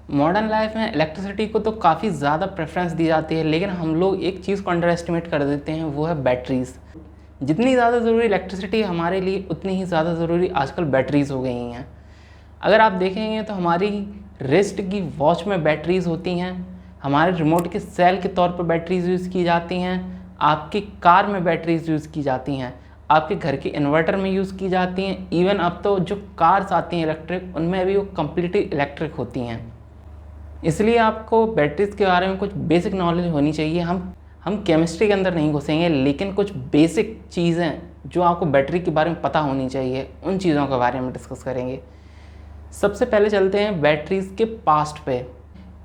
Modern life में electricity को तो काफ़ी ज़्यादा प्रेफरेंस दी जाती है, लेकिन हम लोग एक चीज़ को अंडर एस्टिमेट कर देते हैं, वो है बैटरीज़। जितनी ज़्यादा ज़रूरी इलेक्ट्रिसिटी हमारे लिए, उतनी ही ज़्यादा ज़रूरी आजकल बैटरीज़ हो गई हैं। अगर आप देखेंगे तो हमारी रिस्ट की वॉच में बैटरीज़ होती हैं, हमारे रिमोट के सेल के तौर पर बैटरीज़ यूज़ की जाती हैं, आपकी कार में बैटरीज़ यूज़ की जाती हैं, आपके घर के इन्वर्टर में यूज़ की जाती हैं। इवन अब तो जो कार्स आती हैं इलेक्ट्रिक, उनमें भी वो कम्प्लीटली इलेक्ट्रिक होती हैं। इसलिए आपको बैटरीज़ के बारे में कुछ बेसिक नॉलेज होनी चाहिए। हम केमिस्ट्री के अंदर नहीं घुसेंगे, लेकिन कुछ बेसिक चीज़ें जो आपको बैटरी के बारे में पता होनी चाहिए, उन चीज़ों के बारे में डिस्कस करेंगे। सबसे पहले चलते हैं बैटरीज़ के पास्ट पे।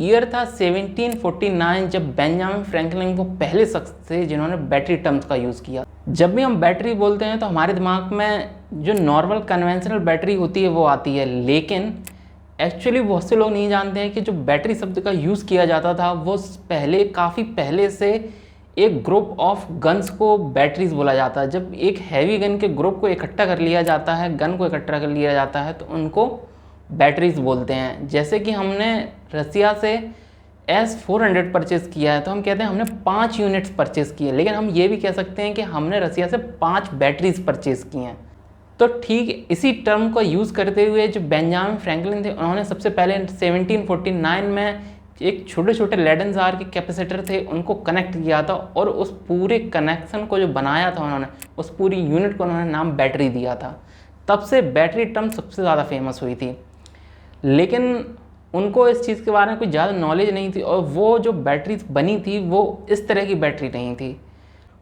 ईयर था 1749, जब बेंजामिन फ्रैंकलिन को पहले शख्स थे जिन्होंने बैटरी टर्म्स का यूज़ किया। जब भी हम बैटरी बोलते हैं तो हमारे दिमाग में जो नॉर्मल कन्वेंशनल बैटरी होती है वो आती है, लेकिन एक्चुअली बहुत से लोग नहीं जानते हैं कि जो बैटरी शब्द का यूज़ किया जाता था वो काफ़ी पहले से एक ग्रुप ऑफ गन्स को बैटरीज बोला जाता है। जब एक हैवी गन के ग्रुप को इकट्ठा कर लिया जाता है, गन को इकट्ठा कर लिया जाता है, तो उनको बैटरीज बोलते हैं। जैसे कि हमने रसिया से S-400 परचेज़ किया है, तो हम कहते हैं हमने 5 यूनिट्स परचेज़ किए, लेकिन हम ये भी कह सकते हैं कि हमने रसिया से 5 बैटरीज परचेज़ की हैं। तो ठीक इसी टर्म को यूज़ करते हुए जो बेंजामिन फ्रैंकलिन थे, उन्होंने सबसे पहले 1749 में एक छोटे छोटे लेडन जार के कैपेसिटर थे, उनको कनेक्ट किया था, और उस पूरे कनेक्शन को जो बनाया था उन्होंने, उस पूरी यूनिट को उन्होंने नाम बैटरी दिया था। तब से बैटरी टर्म सबसे ज़्यादा फेमस हुई थी, लेकिन उनको इस चीज़ के बारे में कोई ज़्यादा नॉलेज नहीं थी, और वो जो बैटरीज बनी थी वो इस तरह की बैटरी नहीं थी।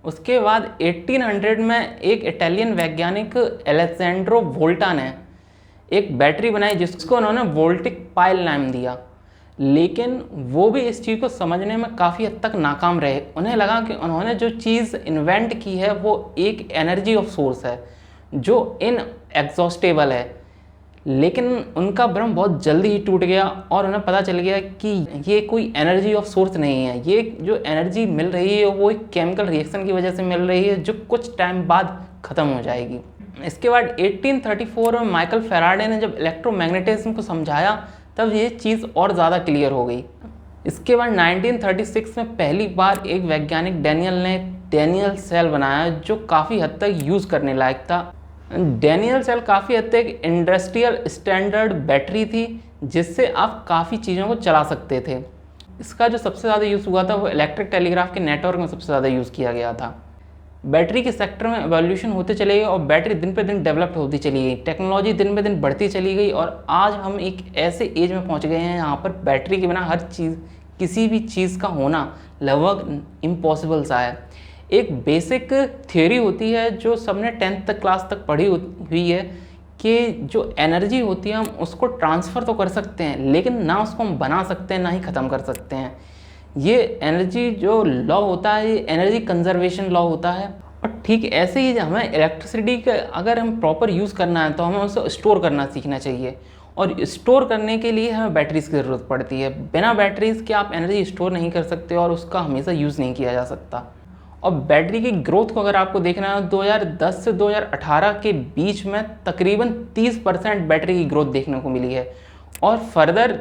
उसके बाद 1800 में एक इटालियन वैज्ञानिक एलेसेंड्रो वोल्टा ने एक बैटरी बनाई जिसको उन्होंने वोल्टिक पाइल नाम दिया, लेकिन वो भी इस चीज़ को समझने में काफ़ी हद तक नाकाम रहे। उन्हें लगा कि उन्होंने जो चीज़ इन्वेंट की है वो एक एनर्जी ऑफ सोर्स है जो इन एग्जॉस्टेबल है, लेकिन उनका भ्रम बहुत जल्दी ही टूट गया और उन्हें पता चल गया कि ये कोई एनर्जी ऑफ सोर्स नहीं है। ये जो एनर्जी मिल रही है वो एक केमिकल रिएक्शन की वजह से मिल रही है जो कुछ टाइम बाद ख़त्म हो जाएगी। इसके बाद 1834 में माइकल फैराडे ने जब इलेक्ट्रोमैग्नेटिज्म को समझाया, तब ये चीज़ और ज़्यादा क्लियर हो गई। इसके बाद 1936 में पहली बार एक वैज्ञानिक डैनियल ने डैनियल सेल बनाया जो काफ़ी हद तक यूज़ करने लायक था। डैनियल सेल काफ़ी हद तक इंडस्ट्रियल स्टैंडर्ड बैटरी थी जिससे आप काफ़ी चीज़ों को चला सकते थे। इसका जो सबसे ज़्यादा यूज़ हुआ था वो इलेक्ट्रिक टेलीग्राफ के नेटवर्क में सबसे ज़्यादा यूज़ किया गया था। बैटरी के सेक्टर में एवोल्यूशन होते चले गए और बैटरी दिन पे दिन डेवलप्ड होती चली गई, टेक्नोलॉजी दिन पे दिन बढ़ती चली गई, और आज हम एक ऐसे एज में पहुंच गए हैं यहाँ पर बैटरी के बिना हर चीज़, किसी भी चीज़ का होना लगभग इम्पॉसिबल सा है। एक बेसिक थ्योरी होती है जो सबने 10th तक क्लास तक पढ़ी हुई है कि जो एनर्जी होती है हम उसको ट्रांसफ़र तो कर सकते हैं, लेकिन ना उसको हम बना सकते हैं ना ही ख़त्म कर सकते हैं। ये एनर्जी जो लॉ होता है, ये एनर्जी कंजर्वेशन लॉ होता है। और ठीक ऐसे ही हमें इलेक्ट्रिसिटी का अगर हम प्रॉपर यूज़ करना है तो हमें उसे स्टोर करना सीखना चाहिए, और स्टोर करने के लिए हमें बैटरीज़ की ज़रूरत पड़ती है। बिना बैटरीज़ के आप एनर्जी स्टोर नहीं कर सकते और उसका हमेशा यूज़ नहीं किया जा सकता। और बैटरी की ग्रोथ को अगर आपको देखना है, 2010 से 2018 के बीच में तकरीबन 30% बैटरी की ग्रोथ देखने को मिली है, और फर्दर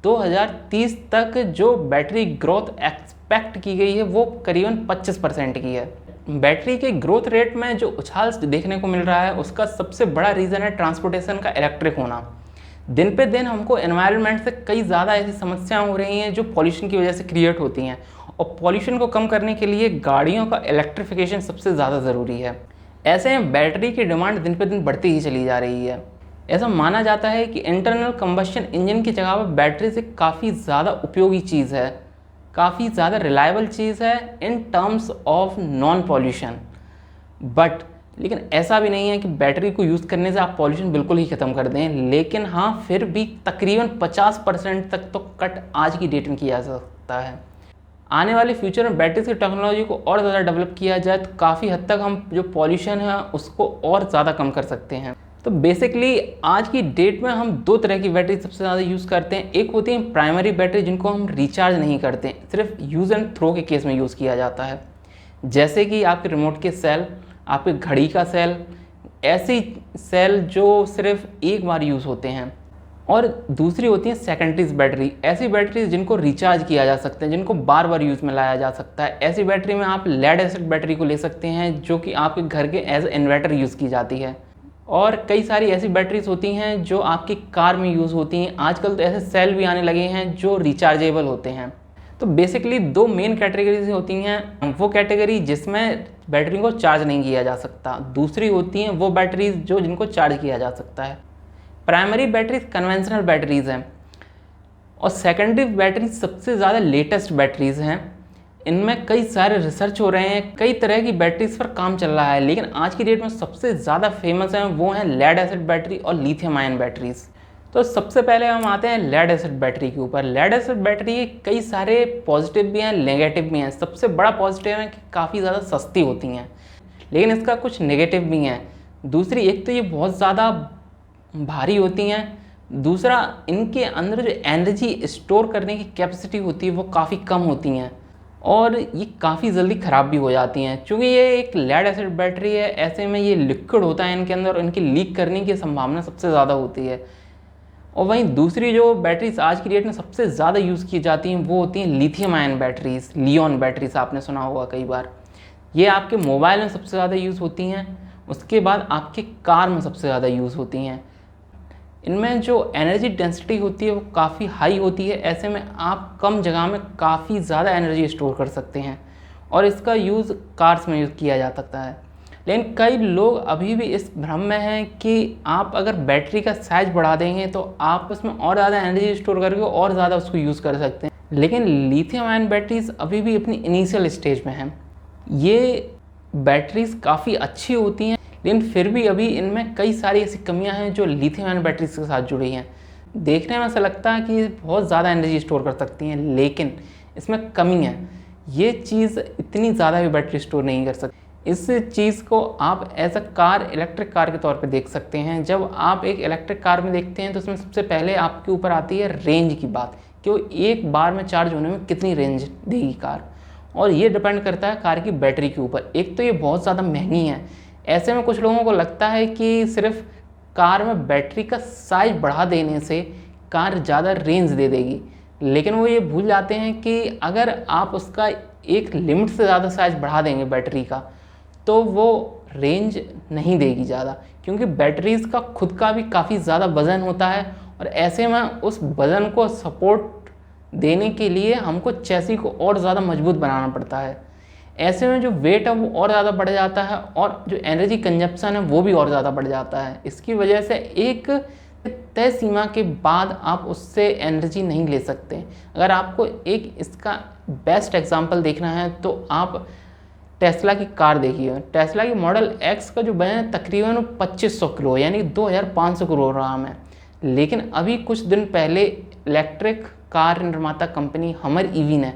2030 तक जो बैटरी ग्रोथ एक्सपेक्ट की गई है वो करीबन 25% की है। बैटरी के ग्रोथ रेट में जो उछाल देखने को मिल रहा है उसका सबसे बड़ा रीज़न है ट्रांसपोर्टेशन का इलेक्ट्रिक होना। दिन पे दिन हमको एनवायरनमेंट से कई ज़्यादा ऐसी समस्याएं हो रही हैं जो पॉल्यूशन की वजह से क्रिएट होती हैं, और पॉल्यूशन को कम करने के लिए गाड़ियों का इलेक्ट्रिफिकेशन सबसे ज़्यादा ज़रूरी है। ऐसे में बैटरी की डिमांड दिन पे दिन बढ़ती ही चली जा रही है। ऐसा माना जाता है कि इंटरनल कंबशन इंजन की जगह पर बैटरी से काफ़ी ज़्यादा उपयोगी चीज़ है, काफ़ी ज़्यादा रिलायबल चीज़ है in terms of non pollution. लेकिन ऐसा भी नहीं है कि बैटरी को यूज़ करने से आप पॉल्यूशन बिल्कुल ही ख़त्म कर दें, लेकिन हाँ फिर भी तकरीबन 50% तक तो कट आज की डेट में किया जा सकता है। आने वाले फ्यूचर में बैटरी की टेक्नोलॉजी को और ज़्यादा डेवलप किया जाए तो काफ़ी हद तक हम जो पॉल्यूशन है उसको और ज़्यादा कम कर सकते हैं। तो बेसिकली आज की डेट में हम दो तरह की बैटरी सबसे ज़्यादा यूज़ करते हैं। एक होती है प्राइमरी बैटरी जिनको हम रिचार्ज नहीं करते, सिर्फ यूज़ एंड थ्रो के केस में यूज़ किया जाता है, जैसे कि आपके रिमोट के सेल, आपके घड़ी का सेल, ऐसी सेल जो सिर्फ एक बार यूज़ होते हैं। और दूसरी होती है सेकेंडरीज बैटरी। ऐसी बैटरीज जिनको रिचार्ज किया जा सकता है, जिनको बार बार यूज़ में लाया जा सकता है। ऐसी बैटरी में आप लेड एसिड बैटरी को ले सकते हैं, जो कि आपके घर के एज इन्वर्टर यूज़ की जाती है। और कई सारी ऐसी बैटरीज होती हैं जो आपकी कार में यूज़ होती हैं। आजकल तो ऐसे सेल भी आने लगे हैं जो रिचार्जेबल होते हैं। तो बेसिकली दो मेन कैटेगरीज होती हैं। वो कैटेगरी जिसमें बैटरी को चार्ज नहीं किया जा सकता, दूसरी होती हैं वो बैटरीज जो जिनको चार्ज किया जा सकता है। प्राइमरी बैटरीज कन्वेंशनल बैटरीज हैं और सेकेंडरी बैटरीज सबसे ज़्यादा लेटेस्ट बैटरीज हैं। इनमें कई सारे रिसर्च हो रहे हैं, कई तरह की बैटरीज पर काम चल रहा है, लेकिन आज की डेट में सबसे ज़्यादा फेमस हैं वो हैं लेड एसिड बैटरी और लिथियम आयन बैटरीज। तो सबसे पहले हम आते हैं लेड एसिड बैटरी के ऊपर। लेड एसिड बैटरी कई सारे पॉजिटिव भी हैं, नेगेटिव भी हैं। सबसे बड़ा पॉजिटिव है कि काफ़ी ज़्यादा सस्ती होती हैं, लेकिन इसका कुछ नेगेटिव भी हैं। दूसरी, एक तो ये बहुत ज़्यादा भारी होती हैं, दूसरा इनके अंदर जो एनर्जी स्टोर करने की कैपेसिटी होती है वो काफ़ी कम होती हैं और ये काफ़ी जल्दी ख़राब भी हो जाती हैं। चूँकि ये एक लेड एसिड बैटरी है, ऐसे में ये लिक्विड होता है इनके अंदर और इनकी लीक करने की संभावना सबसे ज़्यादा होती है। और वहीं दूसरी जो बैटरीज आज की डेट में सबसे ज़्यादा यूज़ की जाती हैं वो होती हैं lithium ion batteries, Leon batteries, आपने सुना होगा कई बार। ये आपके मोबाइल में सबसे ज़्यादा यूज़ होती हैं, उसके बाद आपके कार में सबसे ज़्यादा यूज़ होती हैं। इनमें जो एनर्जी डेंसिटी होती है वो काफ़ी हाई होती है, ऐसे में आप कम जगह में काफ़ी ज़्यादा एनर्जी स्टोर कर सकते हैं और इसका यूज़ कार्स में यूज़ किया जा सकता है। लेकिन कई लोग अभी भी इस भ्रम में हैं कि आप अगर बैटरी का साइज़ बढ़ा देंगे तो आप उसमें और ज़्यादा एनर्जी स्टोर करके और ज़्यादा उसको यूज़ कर सकते हैं। लेकिन लिथियम आयन बैटरीज अभी भी अपनी इनिशियल स्टेज में हैं। ये बैटरीज काफ़ी अच्छी होती हैं, लेकिन फिर भी अभी इनमें कई सारी ऐसी कमियां हैं जो लिथियम आयन बैटरीज के साथ जुड़ी हैं। देखने में ऐसा लगता है कि बहुत ज़्यादा एनर्जी स्टोर कर सकती हैं, लेकिन इसमें कमी है। ये चीज़ इतनी ज़्यादा भी बैटरी स्टोर नहीं कर सकती। इस चीज़ को आप as a car, electric car के तौर पे देख सकते हैं। जब आप एक इलेक्ट्रिक कार में देखते हैं तो उसमें सबसे पहले आपके ऊपर आती है रेंज की बात, कि वो एक बार में चार्ज होने में कितनी रेंज देगी कार, और ये डिपेंड करता है कार की बैटरी के ऊपर। एक तो ये बहुत ज़्यादा महंगी है, ऐसे में कुछ लोगों को लगता है कि सिर्फ कार में बैटरी का साइज बढ़ा देने से कार ज़्यादा रेंज दे देगी, लेकिन वो ये भूल जाते हैं कि अगर आप उसका एक लिमिट से ज़्यादा साइज बढ़ा देंगे बैटरी का तो वो रेंज नहीं देगी ज़्यादा, क्योंकि बैटरीज़ का खुद का भी काफ़ी ज़्यादा वज़न होता है और ऐसे में उस वज़न को सपोर्ट देने के लिए हमको चैसी को और ज़्यादा मजबूत बनाना पड़ता है। ऐसे में जो वेट है वो और ज़्यादा बढ़ जाता है और जो एनर्जी कंजप्शन है वो भी और ज़्यादा बढ़ जाता है। इसकी वजह से एक तय सीमा के बाद आप उससे एनर्जी नहीं ले सकते। अगर आपको एक इसका बेस्ट एग्जांपल देखना है तो आप टेस्ला की कार देखिए। टेस्ला की मॉडल एक्स का जो वजन है तकरीबन 2500 किलो, यानी 2500 किलोग्राम है। लेकिन अभी कुछ दिन पहले इलेक्ट्रिक कार निर्माता कंपनी हमर ईवी ने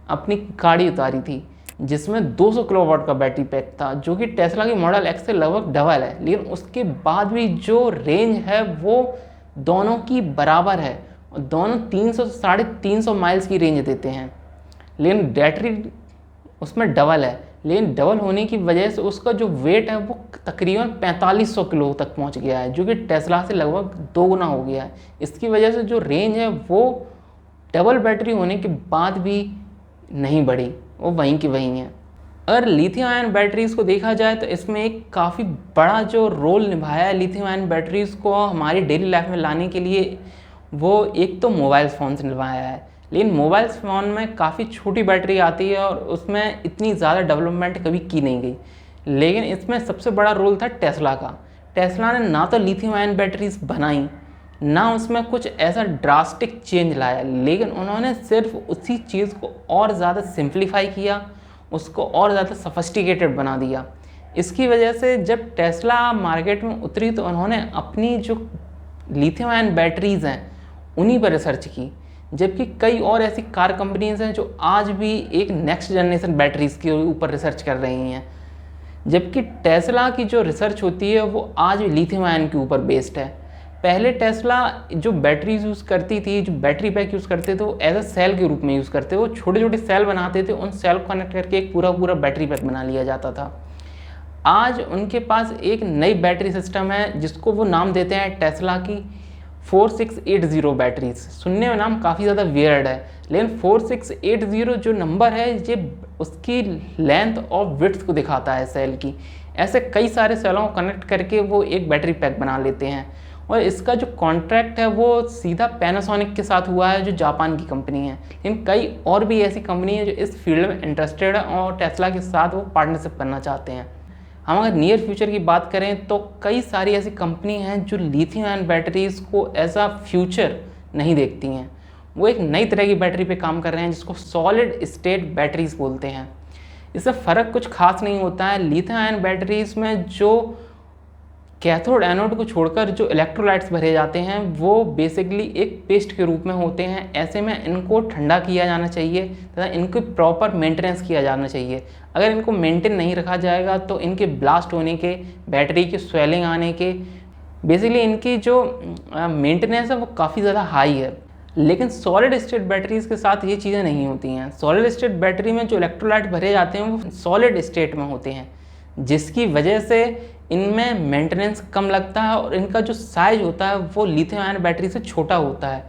अपनी गाड़ी उतारी थी जिसमें 200 किलोवाट का बैटरी पैक था, जो कि टेस्ला की मॉडल एक्स से लगभग डबल है। लेकिन उसके बाद भी जो रेंज है वो दोनों की बराबर है और दोनों 300 से 350 माइल्स की रेंज देते हैं, लेकिन बैटरी उसमें डबल है। लेकिन डबल होने की वजह से उसका जो वेट है वो तकरीबन 4500 किलो तक पहुंच गया है, जो कि टेस्ला से लगभग 2 गुना हो गया है। इसकी वजह से जो रेंज है वो डबल बैटरी होने के बाद भी नहीं बढ़ी, वो वहीं की वहीं है। अगर लिथियम आयन बैटरीज को देखा जाए तो इसमें एक काफ़ी बड़ा जो रोल निभाया है लिथियम आयन बैटरीज को हमारी डेली लाइफ में लाने के लिए, वो एक तो मोबाइल फ़ोन से निभाया है। लेकिन मोबाइल फ़ोन में काफ़ी छोटी बैटरी आती है और उसमें इतनी ज़्यादा डेवलपमेंट कभी की नहीं गई। लेकिन इसमें सबसे बड़ा रोल था टेस्ला का। टेस्ला ने ना तो लिथियम आयन बैटरीज बनाई, ना उसमें कुछ ऐसा ड्रास्टिक चेंज लाया, लेकिन उन्होंने सिर्फ उसी चीज़ को और ज़्यादा सिंप्लीफाई किया, उसको और ज़्यादा सफिस्टिकेटेड बना दिया। इसकी वजह से जब टेस्ला मार्केट में उतरी तो उन्होंने अपनी जो लिथियम आयन बैटरीज़ हैं उन्हीं पर रिसर्च की, जबकि कई और ऐसी कार कंपनीज हैं जो आज भी एक नेक्स्ट जनरेशन बैटरीज़ के ऊपर रिसर्च कर रही हैं, जबकि टेस्ला की जो रिसर्च होती है वो आज भी लिथियम आयन के ऊपर बेस्ड है। पहले टेस्ला जो बैटरीज यूज़ करती थी, जो बैटरी पैक यूज़ करते थे, वो एज अ सेल के रूप में यूज़ करते, वो छोटे छोटे सेल बनाते थे, उन सेल को कनेक्ट करके एक पूरा पूरा बैटरी पैक बना लिया जाता था। आज उनके पास एक नई बैटरी सिस्टम है जिसको वो नाम देते हैं टेस्ला की 4680 बैटरीज। सुनने में नाम काफ़ी ज़्यादा वियर्ड है, लेकिन 4680 जो नंबर है ये उसकी लेंथ और विड्थ को दिखाता है सेल की। ऐसे कई सारे सेलों को कनेक्ट करके वो एक बैटरी पैक बना लेते हैं। और इसका जो कॉन्ट्रैक्ट है वो सीधा पैनासोनिक के साथ हुआ है, जो जापान की कंपनी है। लेकिन कई और भी ऐसी कंपनी है जो इस फील्ड में इंटरेस्टेड है और टेस्ला के साथ वो पार्टनरशिप करना चाहते हैं। हम अगर नियर फ्यूचर की बात करें तो कई सारी ऐसी कंपनी हैं जो लिथियम आयन बैटरीज़ को एज अ फ्यूचर नहीं देखती हैं। वो एक नई तरह की बैटरी पे काम कर रहे हैं जिसको सॉलिड स्टेट बैटरीज़ बोलते हैं। इससे फ़र्क कुछ खास नहीं होता है। लिथियम आयन बैटरीज़ में जो कैथोड एनोड को छोड़कर जो इलेक्ट्रोलाइट्स भरे जाते हैं वो बेसिकली एक पेस्ट के रूप में होते हैं। ऐसे में इनको ठंडा किया जाना चाहिए तथा इनकी प्रॉपर मेंटेनेंस किया जाना चाहिए। अगर इनको मेंटेन नहीं रखा जाएगा तो इनके ब्लास्ट होने के, बैटरी की स्वेलिंग आने के, बेसिकली इनकी जो मेंटेनेंस है वो काफ़ी ज़्यादा हाई है। लेकिन सॉलिड स्टेट बैटरीज़ के साथ ये चीज़ें नहीं होती हैं। सॉलिड स्टेट बैटरी में जो इलेक्ट्रोलाइट भरे जाते हैं वो सॉलिड स्टेट में होते हैं, जिसकी वजह से इनमें मेंटेनेंस कम लगता है और इनका जो साइज होता है वो लिथियम आयन बैटरी से छोटा होता है।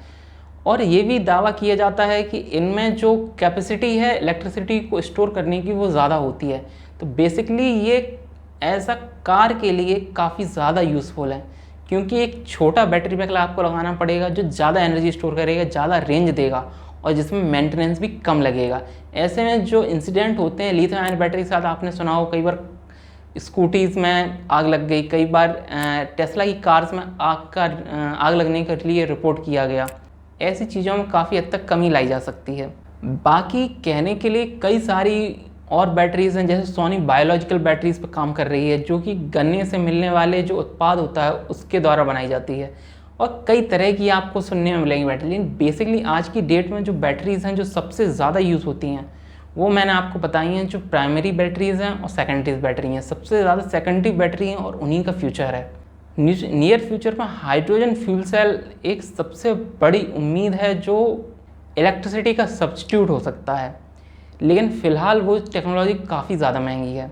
और ये भी दावा किया जाता है कि इनमें जो कैपेसिटी है इलेक्ट्रिसिटी को स्टोर करने की वो ज़्यादा होती है। तो बेसिकली ये ऐसा कार के लिए काफ़ी ज़्यादा यूज़फुल है, क्योंकि एक छोटा बैटरी पैक आपको लगाना पड़ेगा जो ज़्यादा एनर्जी स्टोर करेगा, ज़्यादा रेंज देगा और जिसमें मेंटेनेंस भी कम लगेगा। ऐसे में जो इंसिडेंट होते हैं लिथियम आयन बैटरी के साथ, आपने सुना हो कई बार स्कूटीज़ में आग लग गई, कई बार टेस्ला की कार्स में आग लगने के लिए रिपोर्ट किया गया। ऐसी चीज़ों में काफ़ी हद तक कमी लाई जा सकती है। बाकी कहने के लिए कई सारी और बैटरीज़ हैं, जैसे सोनी बायोलॉजिकल बैटरीज़ पर काम कर रही है, जो कि गन्ने से मिलने वाले जो उत्पाद होता है उसके द्वारा बनाई जाती है। और कई तरह की आपको सुनने में मिलेंगी बैटरी। लेकिन बेसिकली आज की डेट में जो बैटरीज़ हैं जो सबसे ज़्यादा यूज़ होती हैं वो मैंने आपको बताई हैं, जो प्राइमरी बैटरीज़ हैं और सेकेंडरी बैटरी हैं। सबसे ज़्यादा सेकेंडरी बैटरी हैं और उन्हीं का फ्यूचर है। नियर फ्यूचर में हाइड्रोजन फ्यूल सेल एक सबसे बड़ी उम्मीद है जो इलेक्ट्रिसिटी का सब्स्टिट्यूट हो सकता है, लेकिन फ़िलहाल वो टेक्नोलॉजी काफ़ी ज़्यादा महंगी है।